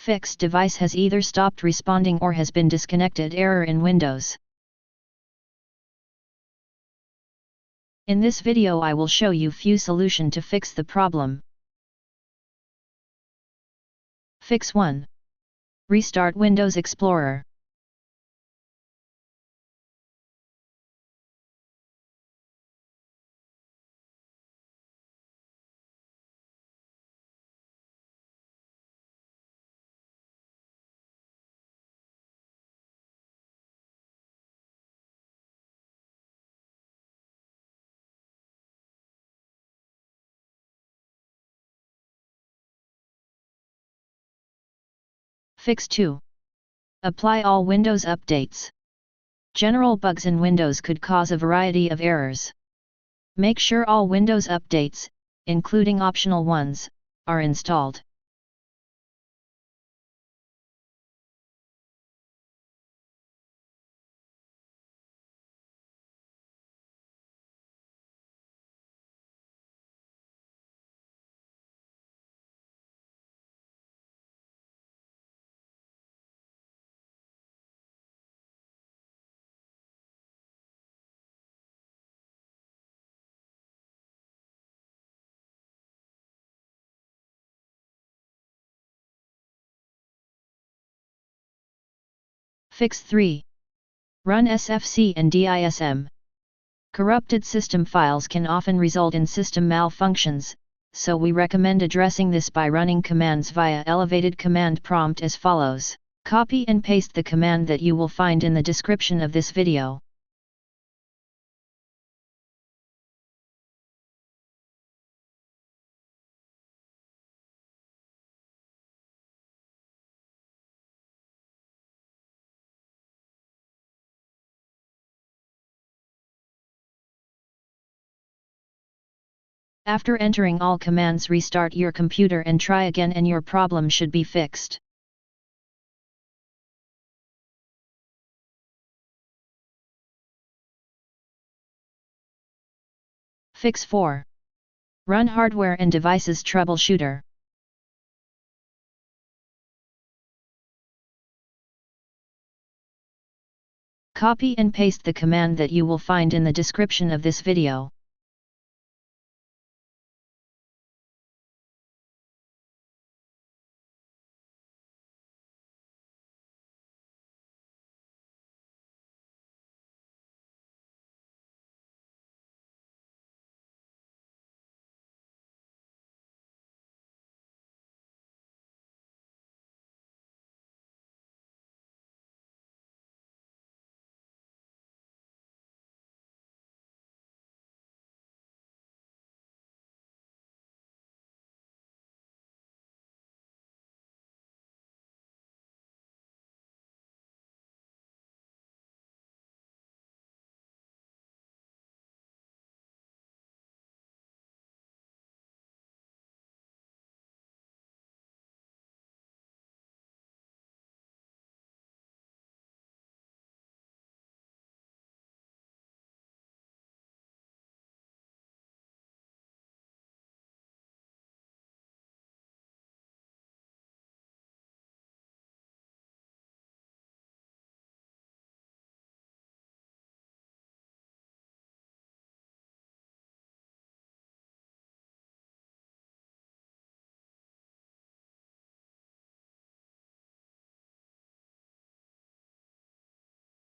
fixed device has either stopped responding or has been disconnected. Error in Windows. In this video I will show you few solution to fix the problem. Fix 1. Restart Windows Explorer. Fix 2. Apply all Windows updates. General bugs in Windows could cause a variety of errors. Make sure all Windows updates, including optional ones, are installed. Fix 3. Run SFC and DISM. Corrupted system files can often result in system malfunctions, so we recommend addressing this by running commands via elevated command prompt as follows. Copy and paste the command that you will find in the description of this video. After entering all commands, restart your computer and try again and your problem should be fixed. Fix 4. Run hardware and devices troubleshooter. Copy and paste the command that you will find in the description of this video.